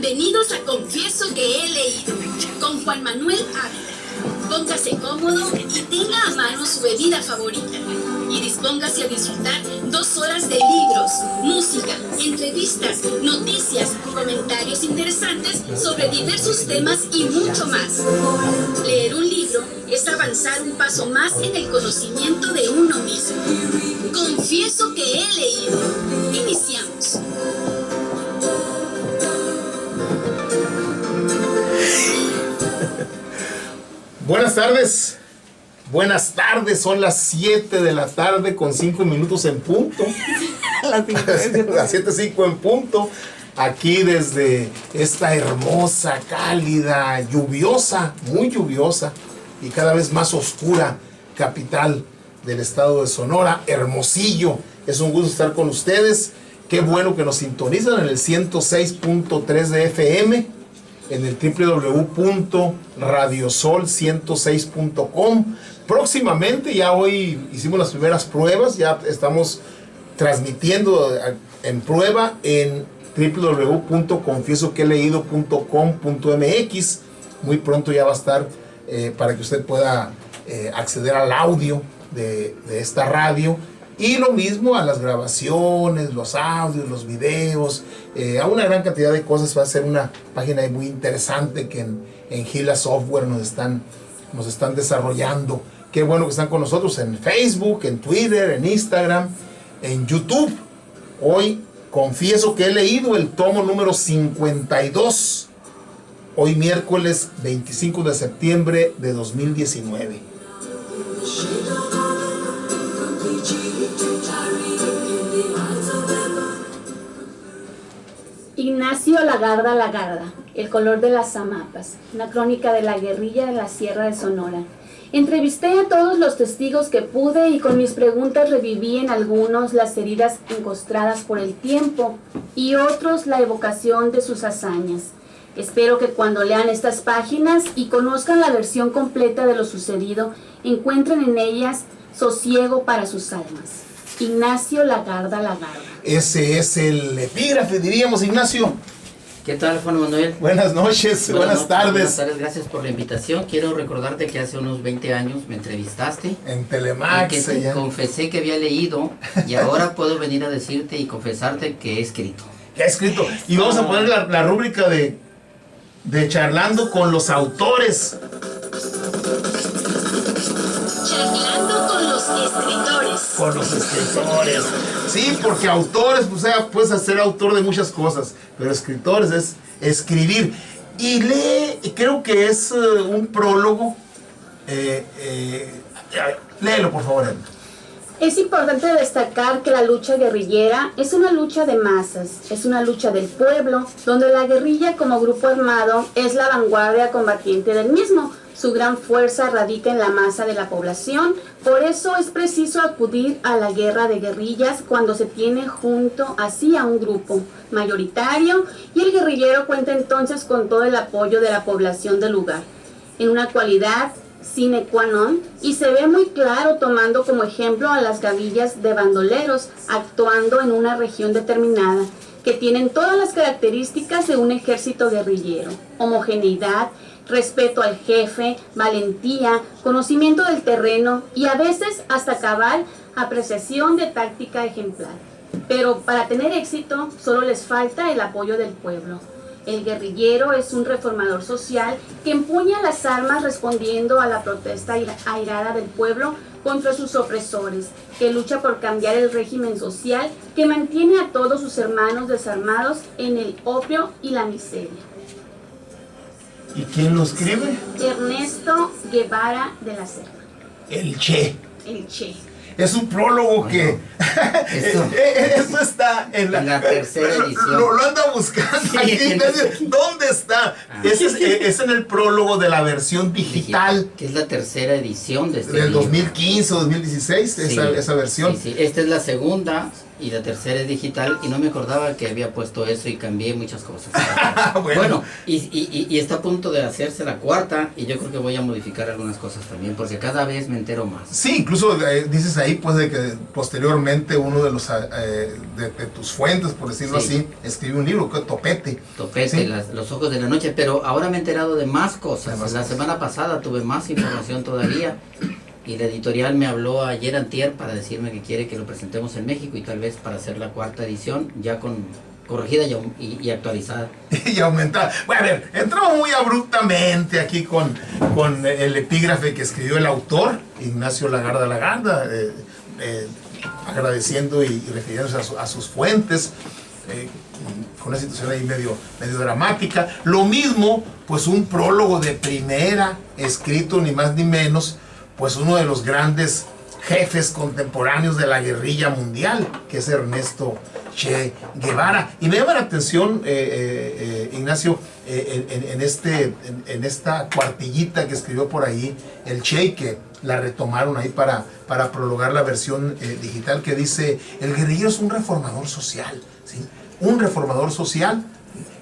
Bienvenidos a Confieso que he leído, con Juan Manuel Ávila. Póngase cómodo y tenga a mano su bebida favorita. Y dispóngase a disfrutar 2 horas de libros, música, entrevistas, noticias, comentarios interesantes sobre diversos temas y mucho más. Leer un libro es avanzar un paso más en el conocimiento de uno mismo. Confieso que he leído. Iniciamos. Buenas tardes, son las 7 de la tarde con 5 minutos en punto. Las 7:05 en punto. Aquí desde esta hermosa, cálida, lluviosa, muy lluviosa y cada vez más oscura capital del estado de Sonora, Hermosillo. Es un gusto estar con ustedes. Qué bueno que nos sintonizan en el 106.3 de FM. En el www.radiosol106.com. Próximamente, ya hoy hicimos las primeras pruebas, ya estamos transmitiendo en prueba en www.confiesoqueleído.com.mx. Muy pronto ya va a estar para que usted pueda acceder al audio de esta radio. Y lo mismo a las grabaciones, los audios, los videos, a una gran cantidad de cosas. Va a ser una página muy interesante que en Gila Software nos están desarrollando. Qué bueno que están con nosotros en Facebook, en Twitter, en Instagram, en YouTube. Hoy confieso que he leído el tomo número 52. Hoy miércoles 25 de septiembre de 2019. Ignacio Lagarda, El color de las hamapas, una crónica de la guerrilla de la Sierra de Sonora. Entrevisté a todos los testigos que pude y con mis preguntas reviví en algunos las heridas encostradas por el tiempo y otros la evocación de sus hazañas. Espero que cuando lean estas páginas y conozcan la versión completa de lo sucedido, encuentren en ellas sosiego para sus almas. Ignacio Lagarda. Ese es el epígrafe, diríamos, Ignacio. ¿Qué tal, Juan Manuel? Buenas noches, buenas tardes. Buenas tardes, gracias por la invitación. Quiero recordarte que hace unos 20 años me entrevistaste. En Telemax. Y que te confesé que había leído y ahora puedo venir a decirte y confesarte que he escrito. Que ha escrito. Y vamos a poner la rúbrica de charlando con los autores. Charlando con los escritores. Con los escritores. Sí, porque autores, pues, puedes ser autor de muchas cosas, pero escritores es escribir. Y creo que es un prólogo. Léelo, por favor. Es importante destacar que la lucha guerrillera es una lucha de masas, es una lucha del pueblo, donde la guerrilla como grupo armado es la vanguardia combatiente del mismo. Su gran fuerza radica en la masa de la población, por eso es preciso acudir a la guerra de guerrillas cuando se tiene junto así a un grupo mayoritario y el guerrillero cuenta entonces con todo el apoyo de la población del lugar, en una cualidad sine qua non, y se ve muy claro tomando como ejemplo a las gavillas de bandoleros actuando en una región determinada, que tienen todas las características de un ejército guerrillero: homogeneidad, respeto al jefe, valentía, conocimiento del terreno y a veces hasta cabal apreciación de táctica ejemplar. Pero para tener éxito solo les falta el apoyo del pueblo. El guerrillero es un reformador social que empuña las armas respondiendo a la protesta airada del pueblo contra sus opresores, que lucha por cambiar el régimen social que mantiene a todos sus hermanos desarmados en el opio y la miseria. ¿Y quién lo escribe? Ernesto Guevara de la Serna. El Che. Es un prólogo que... Esto está en la tercera edición. Lo anda buscando. Sí, aquí. ¿Dónde está? Es en el prólogo de la versión digital. Que es la tercera edición de este del libro. 2015 o 2016, sí, esa versión. Sí. Esta es la segunda y la tercera es digital, y no me acordaba que había puesto eso y cambié muchas cosas. Bueno, y está a punto de hacerse la cuarta, y yo creo que voy a modificar algunas cosas también, porque cada vez me entero más. sí, incluso dices ahí pues de que posteriormente uno de los de tus fuentes, por decirlo Sí. así, escribe un libro, que Topete. Topete, Sí. Los ojos de la noche, pero ahora me he enterado de más cosas. De más La cosas. semana pasada tuve más información todavía, y la editorial me habló ayer antier para decirme que quiere que lo presentemos en México, y tal vez para hacer la cuarta edición ya corregida y actualizada. Y aumentar. Bueno, a ver, entramos muy abruptamente aquí con el epígrafe que escribió el autor, Ignacio Lagarda Lagarda, agradeciendo y refiriéndose a sus fuentes, con una situación ahí medio dramática. Lo mismo, pues un prólogo de primera, escrito ni más ni menos, pues uno de los grandes jefes contemporáneos de la guerrilla mundial, que es Ernesto Che Guevara. Y me llama la atención, Ignacio, en esta cuartillita que escribió por ahí el Che, que la retomaron ahí para prologar la versión digital, que dice: el guerrillero es un reformador social, ¿sí? Un reformador social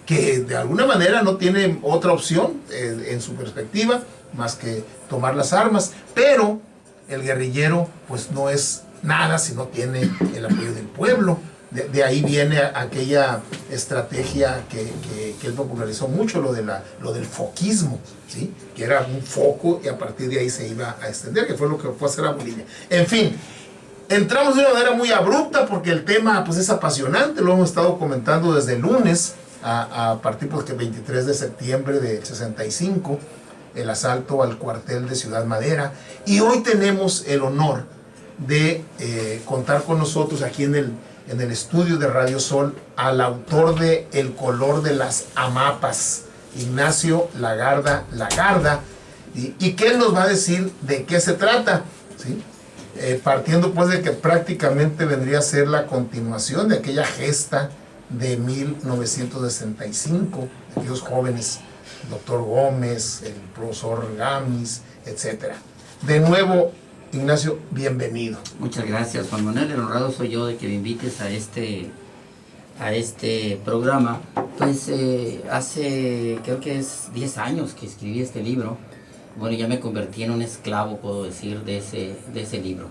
que de alguna manera no tiene otra opción en su perspectiva más que tomar las armas, pero el guerrillero pues no es nada si no tiene el apoyo del pueblo. De ahí viene aquella estrategia que él popularizó mucho, lo del foquismo, ¿sí? Que era un foco y a partir de ahí se iba a extender, que fue lo que fue a hacer a Bolivia. En fin, entramos de una manera muy abrupta porque el tema pues es apasionante, lo hemos estado comentando desde el lunes, a partir pues, que 23 de septiembre del 65, el asalto al cuartel de Ciudad Madera, y hoy tenemos el honor de contar con nosotros aquí en el estudio de Radio Sol al autor de El color de las hamapas, Ignacio Lagarda Lagarda, y que él nos va a decir de qué se trata, ¿sí? Partiendo pues de que prácticamente vendría a ser la continuación de aquella gesta de 1965, de aquellos jóvenes, el doctor Gómez, el profesor Gamis, etc. De nuevo, Ignacio, bienvenido. Muchas gracias, Juan Manuel. El honrado soy yo de que me invites a este programa. Pues hace, creo que es 10 años que escribí este libro. Bueno, ya me convertí en un esclavo, puedo decir, de ese libro.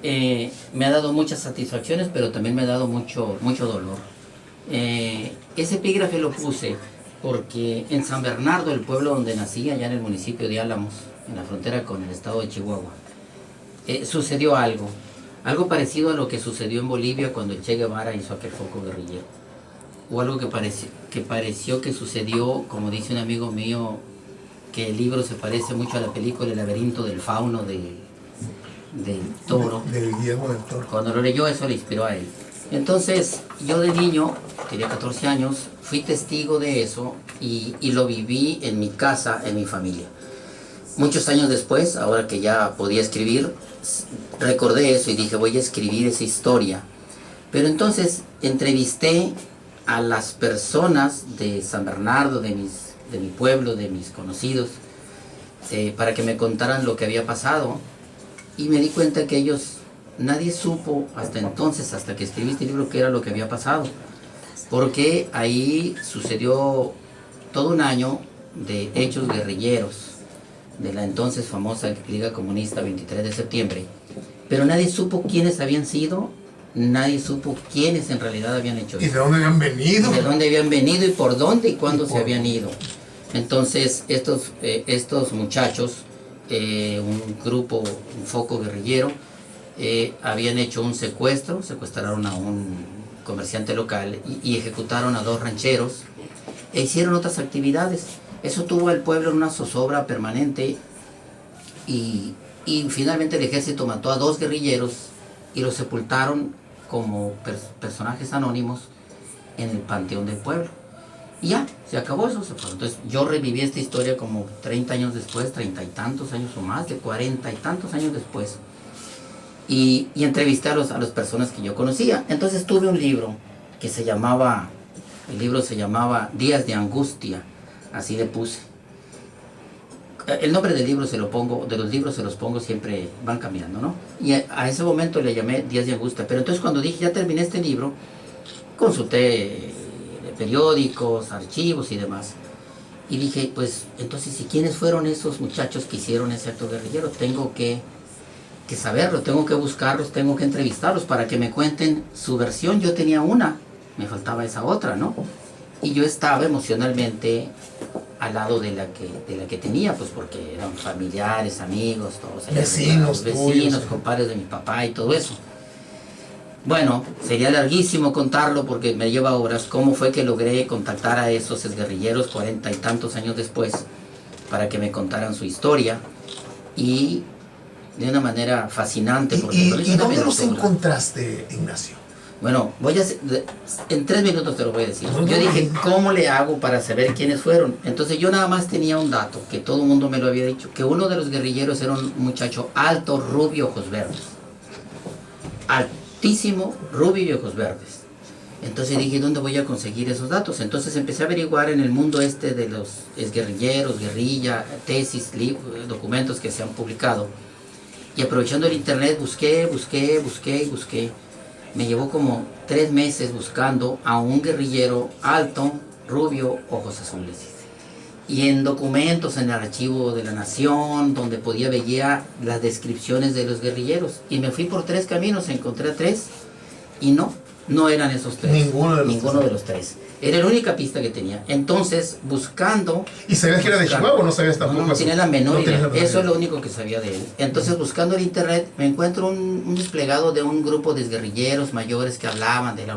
Me ha dado muchas satisfacciones, pero también me ha dado mucho dolor. Ese epígrafe lo puse porque en San Bernardo, el pueblo donde nací, allá en el municipio de Álamos, en la frontera con el estado de Chihuahua, sucedió algo parecido a lo que sucedió en Bolivia cuando el Che Guevara hizo aquel foco guerrillero, o algo que pareció que sucedió, como dice un amigo mío, que el libro se parece mucho a la película El laberinto del fauno del Toro. Del Guillermo del Toro. Cuando lo leyó, eso le inspiró a él. Entonces, yo de niño, tenía 14 años, fui testigo de eso y lo viví en mi casa, en mi familia. Muchos años después, ahora que ya podía escribir, recordé eso y dije, voy a escribir esa historia. Pero entonces entrevisté a las personas de San Bernardo, de mi pueblo, de mis conocidos, para que me contaran lo que había pasado. Y me di cuenta que nadie supo hasta entonces, hasta que escribí este libro, qué era lo que había pasado. Porque ahí sucedió todo un año de hechos guerrilleros de la entonces famosa Liga Comunista 23 de septiembre. Pero nadie supo quiénes habían sido, nadie supo quiénes en realidad habían hecho eso. ¿Y de dónde habían venido? Y de dónde habían venido y por dónde y cuándo se habían ido. Entonces estos muchachos, un grupo, un foco guerrillero, habían hecho un secuestro, secuestraron a un comerciante local y ejecutaron a 2 rancheros e hicieron otras actividades. Eso tuvo al pueblo en una zozobra permanente y finalmente el ejército mató a 2 guerrilleros y los sepultaron como personajes anónimos en el panteón del pueblo. Y ya, se acabó eso. Entonces yo reviví esta historia como 30 años después, 30 y tantos años o más, de 40 y tantos años después. Y entrevisté a las personas que yo conocía. Entonces tuve un libro que se llamaba Días de Angustia, así le puse. el nombre del libro se lo pongo, de los libros se los pongo, siempre van cambiando, ¿no? Y a ese momento le llamé Días de Angustia. Pero entonces cuando dije, ya terminé este libro, consulté periódicos, archivos y demás. Y dije, pues, entonces, ¿y quiénes fueron esos muchachos que hicieron ese acto guerrillero? Tengo que saberlo, tengo que buscarlos, tengo que entrevistarlos para que me cuenten su versión. Yo tenía una, me faltaba esa otra, ¿no? Y yo estaba emocionalmente al lado de la que tenía, pues porque eran familiares, amigos, todos allá, vecinos, vecinos, compadres de mi papá y todo eso. Bueno, sería larguísimo contarlo porque me lleva horas cómo fue que logré contactar a esos exguerrilleros 40 y tantos años después para que me contaran su historia y de una manera fascinante. ¿Y dónde los encontraste, Ignacio? Bueno, en 3 minutos te lo voy a decir. Yo dije, ¿cómo le hago para saber quiénes fueron? Entonces yo nada más tenía un dato, que todo el mundo me lo había dicho, que uno de los guerrilleros era un muchacho alto, rubio, ojos verdes. Altísimo, rubio y ojos verdes. Entonces dije, ¿dónde voy a conseguir esos datos? Entonces empecé a averiguar en el mundo de los exguerrilleros, guerrilla, tesis, documentos que se han publicado. Y aprovechando el internet busqué. Me llevó como 3 meses buscando a un guerrillero alto, rubio, ojos azules. Y en documentos, en el archivo de la Nación, donde veía las descripciones de los guerrilleros. Y me fui por 3 caminos, encontré a 3 y no eran esos 3. Ninguno de los 3. Era la única pista que tenía. Entonces, buscando... ¿Y sabías que era de Chihuahua o no sabías tampoco? No tenía la menor idea. Eso es lo único que sabía de él. Entonces, buscando en internet, me encuentro un desplegado de un grupo de guerrilleros mayores que hablaban de la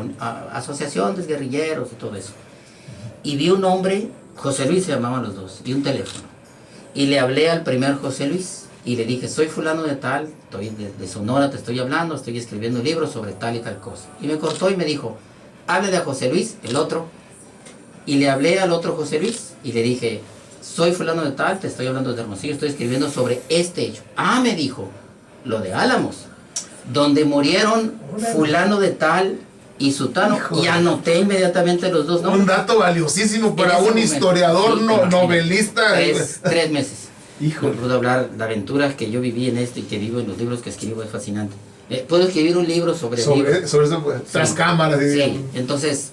asociación de guerrilleros y todo eso. Y vi un hombre, José Luis se llamaban los dos, vi un teléfono. Y le hablé al primer José Luis y le dije, soy fulano de tal, estoy de Sonora, te estoy hablando, estoy escribiendo un libro sobre tal y tal cosa. Y me cortó y me dijo, háblale a José Luis, el otro. Y le hablé al otro José Luis y le dije, soy fulano de tal, te estoy hablando de Hermosillo, estoy escribiendo sobre este hecho. Ah, me dijo, lo de Álamos, donde murieron fulano de tal y sutano. Hijo, y anoté inmediatamente los dos nombres. Un dato valiosísimo para un momento, historiador, sí, novelista. 3 meses. Hijo. No puedo hablar de aventuras que yo viví en esto y que vivo en los libros que escribo, es fascinante. Puedo escribir un libro sobre eso, tras cámaras. Sí, entonces...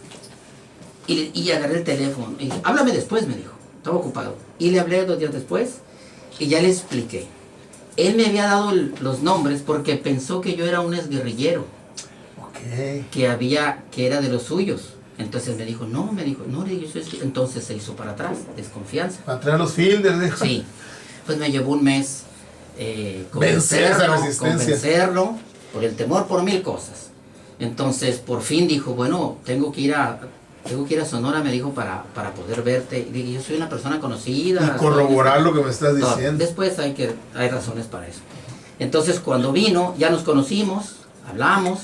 Y agarré el teléfono y dije, háblame después, me dijo, estaba ocupado. Y le hablé 2 días después y ya le expliqué. Él me había dado los nombres porque pensó que yo era un exguerrillero. Okay. Que era de los suyos. Entonces me dijo, no, entonces se hizo para atrás, desconfianza. Para traer los fielders, dijo. Sí, pues me llevó un mes vencer esa resistencia. Convencerlo por el temor, por 1000 cosas. Entonces por fin dijo, bueno, tengo que ir a Sonora, me dijo, para poder verte. Y dije, yo soy una persona conocida. Y corroborar lo que me estás diciendo. Después hay razones para eso. Entonces cuando vino, ya nos conocimos, hablamos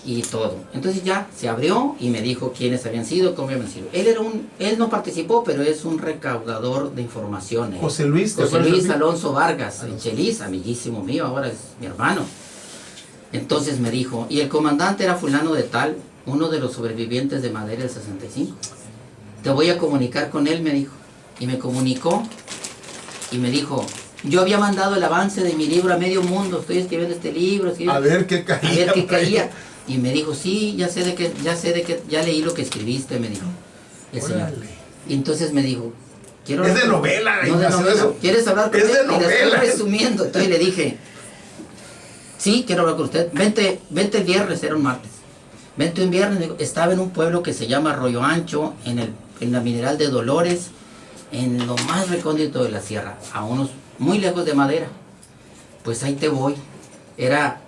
y todo. Entonces ya se abrió y me dijo quiénes habían sido, cómo habían sido. Él no participó, pero es un recaudador de información. José Luis Alonso Vargas, el Chelis, amiguísimo mío, ahora es mi hermano. Entonces me dijo, y el comandante era fulano de tal, uno de los sobrevivientes de Madera del 65. Te voy a comunicar con él, me dijo. Y me comunicó y me dijo, yo había mandado el avance de mi libro a medio mundo, estoy escribiendo este libro. A ver qué caía. Y me dijo, sí, ya leí lo que escribiste, me dijo el señor. Y entonces me dijo, es de novela, no de novela. Eso. ¿Quieres hablar con él? Es de novela. Y le estoy resumiendo. Entonces le dije, sí, quiero hablar con usted. Vente el viernes, era un martes. Vente un viernes, estaba en un pueblo que se llama Arroyo Ancho, en la Mineral de Dolores, en lo más recóndito de la sierra, a unos muy lejos de Madera. Pues ahí te voy. Era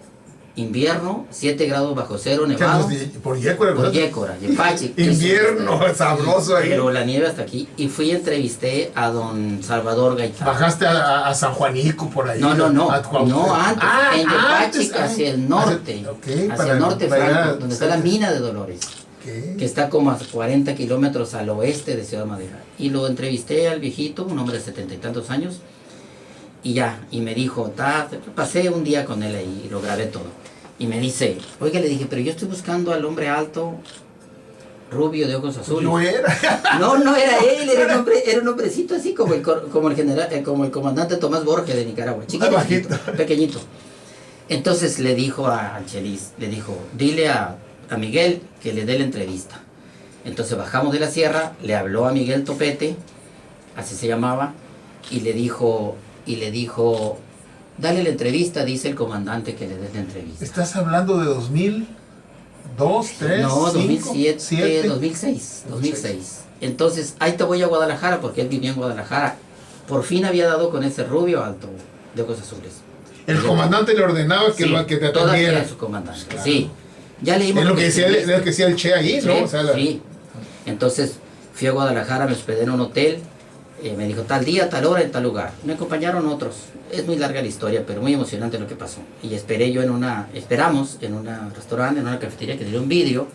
invierno, 7 grados bajo cero, nevado. Por Yécora, ¿verdad? Por Yécora, Yepache. Invierno, sabroso ahí. Pero la nieve hasta aquí. Y fui y entrevisté a don Salvador Gaitán. ¿Bajaste a San Juanico por ahí? No, antes. En Yepache, hacia el norte. Hacia el norte, Franco, donde está la mina de Dolores. Que está como a 40 kilómetros al oeste de Ciudad Madera. Y lo entrevisté al viejito, un hombre de 70 y tantos años. Y me dijo, pasé un día con él ahí y lo grabé todo. Y me dice, oiga, le dije, pero yo estoy buscando al hombre alto, rubio de ojos azules. No era. No era él, era un hombrecito así como como el general, como el comandante Tomás Borges de Nicaragua, chiquito, Bajito. pequeñito. Entonces le dijo al Chelis, le dijo, dile a Miguel que le dé la entrevista. Entonces bajamos de la sierra, le habló a Miguel Topete, así se llamaba, y le dijo, dale la entrevista, dice el comandante que le dé la entrevista. ¿Estás hablando de 2002, 3, No, 5, 2007, 7? 2006. Entonces, ahí te voy a Guadalajara, porque él vivía en Guadalajara. Por fin había dado con ese rubio alto, de ojos azules. El comandante le ordenaba que, Sí, que te todavía atendiera. era su comandante, Claro. sí. Ya leímos Es lo que decía, el Che ahí, ¿no? Sí, O sea, la- sí. Entonces, fui a Guadalajara, me hospedé en un hotel, me dijo tal día, tal hora, en tal lugar. Me acompañaron otros. Es muy larga la historia, pero muy emocionante lo que pasó. Y esperamos en un restaurante, en una cafetería que dio un vídeo,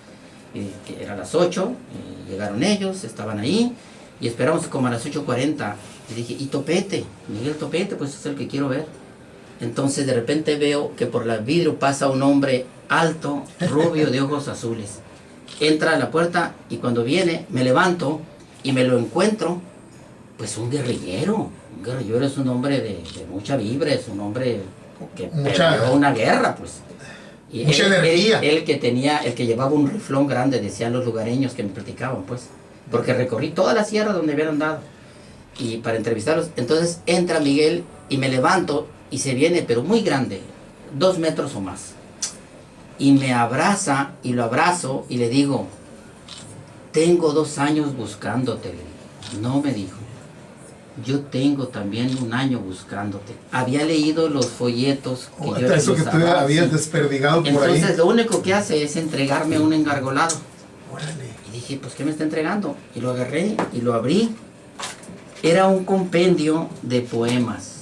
que era a las 8, y llegaron ellos, estaban ahí, y esperamos como a las 8:40. Y dije, ¿y Topete? Miguel Topete, pues es el que quiero ver. Entonces de repente veo que por el vidrio pasa un hombre alto, rubio, de ojos azules. Entra a la puerta y cuando viene me levanto y me lo encuentro, pues un guerrillero. Un guerrillero es un hombre de mucha vibra, es un hombre que perdió una guerra, pues. Y mucha energía. Él que llevaba un riflón grande, decían los lugareños que me platicaban, pues. Porque recorrí toda la sierra donde habían andado. Y para entrevistarlos, entonces entra Miguel y me levanto y se viene, pero muy grande, 2 metros o más. Y me abraza y lo abrazo y le digo, tengo 2 años buscándote. No, me dijo, yo tengo también 1 año buscándote. Había leído los folletos que yo eso que tú usaba, habías sí. desperdigado por ahí. Entonces lo único que hace es entregarme un engargolado. Órale. Y dije, pues ¿qué me está entregando? Y lo agarré y lo abrí. Era un compendio de poemas.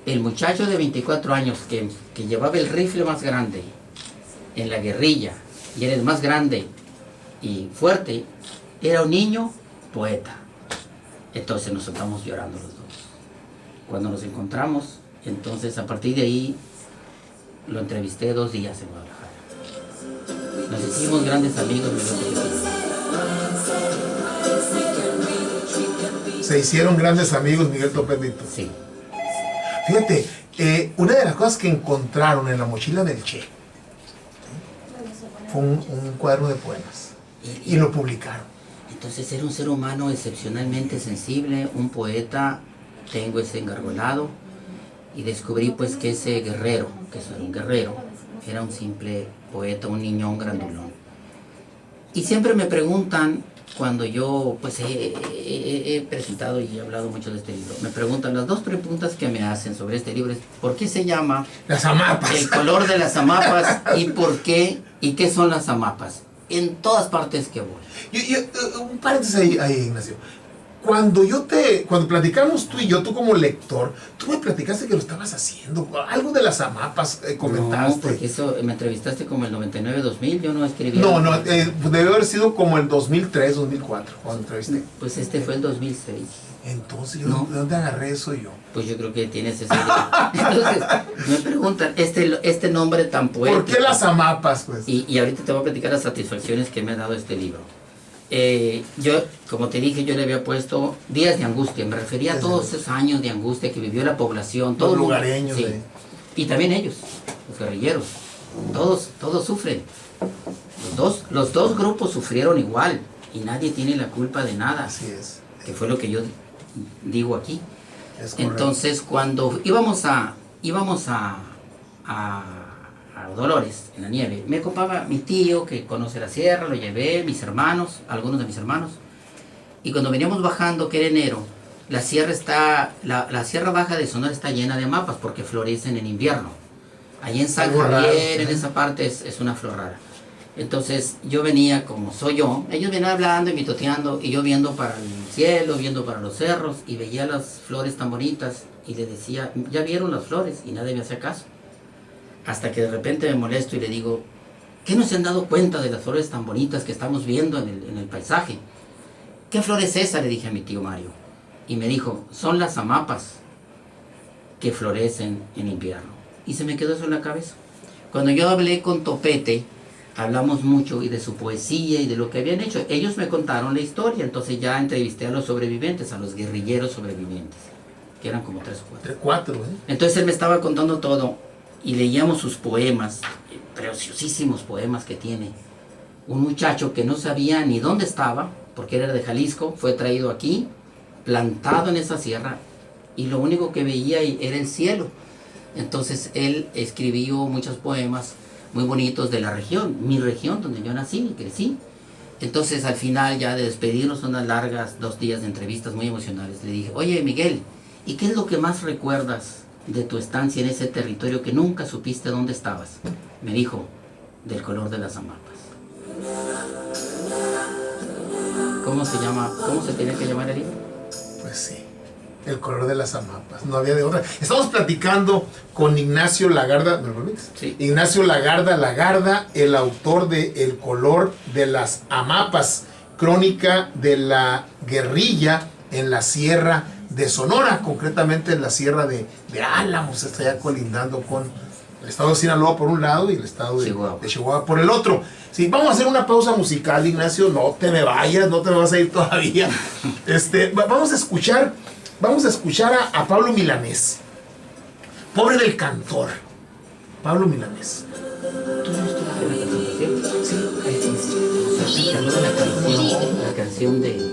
El muchacho de 24 años que llevaba el rifle más grande en la guerrilla y era el más grande y fuerte, era un niño poeta. Entonces nos estamos llorando los dos. Cuando nos encontramos, entonces a partir de ahí lo entrevisté 2 días en Guadalajara. Nos hicimos grandes amigos. Se hicieron grandes amigos, Miguel Topetito. Sí. Fíjate, una de las cosas que encontraron en la mochila del Che fue un cuaderno de poemas y lo publicaron. Entonces era un ser humano excepcionalmente sensible, un poeta. Tengo ese engargolado y descubrí pues que ese guerrero, que eso era un guerrero, era un simple poeta, un niñón grandulón. Y siempre me preguntan, cuando yo pues he presentado y he hablado mucho de este libro, me preguntan, las 2 preguntas que me hacen sobre este libro es ¿por qué se llama Las amapas. El color de las amapas y por qué y qué son las amapas? En todas partes que voy. Un paréntesis ahí, Ignacio. Cuando platicamos tú y yo, tú como lector, tú me platicaste que lo estabas haciendo, algo de las amapas comentaste. No, porque eso, me entrevistaste como el 99-2000, yo no escribí. No, debe haber sido como el 2003, 2004, cuando entrevisté. Pues este fue el 2006. Entonces, No. ¿de dónde agarré eso yo? Pues yo creo que tienes ese. Entonces, me preguntan, este nombre tan poético. ¿Por qué las amapas, pues? Y ahorita te voy a platicar las satisfacciones que me ha dado este libro. Yo, como te dije, yo le había puesto días de angustia. Me refería a todos esos años de angustia que vivió la población, todos Los lugareños. Sí. Y también ellos, los guerrilleros. Todos sufren. Los dos grupos sufrieron igual y nadie tiene la culpa de nada. Así es. Que fue lo que yo digo aquí. Es correcto. Entonces, cuando íbamos a Dolores, en la nieve, me ocupaba mi tío que conoce la sierra, lo llevé, mis hermanos, algunos de mis hermanos. Y cuando veníamos bajando, que era enero, la sierra baja de Sonora está llena de amapas porque florecen en invierno. Allí en San Algo raro, Javier, en esa parte, es una flor rara. Entonces yo venía, como soy yo, ellos venían hablando y mitoteando, y yo viendo para el cielo, viendo para los cerros, y veía las flores tan bonitas, y le decía, ¿ya vieron las flores? Y nadie me hacía caso. Hasta que de repente me molesto y le digo, ¿qué no se han dado cuenta de las flores tan bonitas que estamos viendo en el paisaje? ¿Qué flor es esa? Le dije a mi tío Mario. Y me dijo, son las amapas que florecen en invierno. Y se me quedó eso en la cabeza. Cuando yo hablé con Topete, hablamos mucho y de su poesía y de lo que habían hecho. Ellos me contaron la historia, entonces ya entrevisté a los sobrevivientes, a los guerrilleros sobrevivientes, que eran como 3 o 4. 4, ¿eh? Entonces él me estaba contando todo y leíamos sus poemas, preciosísimos poemas que tiene. Un muchacho que no sabía ni dónde estaba, porque era de Jalisco, fue traído aquí, plantado en esa sierra, y lo único que veía era el cielo. Entonces él escribió muchos poemas muy bonitos de la región, mi región donde yo nací y crecí. Entonces al final, ya de despedirnos, unas largas 2 días de entrevistas muy emocionales, le dije: oye, Miguel, ¿y qué es lo que más recuerdas de tu estancia en ese territorio que nunca supiste dónde estabas? Me dijo: del color de las amapas. ¿Cómo se llama? ¿Cómo se tiene que llamar el libro? Pues sí, el color de las amapas, no había de otra. Estamos platicando con Ignacio Lagarda, ¿me lo permites? Sí. Ignacio Lagarda, el autor de El color de las amapas, crónica de la guerrilla en la sierra de Sonora, concretamente en la sierra de Álamos, está ya colindando con el estado de Sinaloa por un lado y el estado de Chihuahua por el otro. Sí, vamos a hacer una pausa musical, Ignacio, no te me vayas, no te me vas a ir todavía. Vamos a escuchar a Pablo Milanés, pobre del cantor, Pablo Milanés. ¿Tú no estuviste en la presentación? Sí, la canción de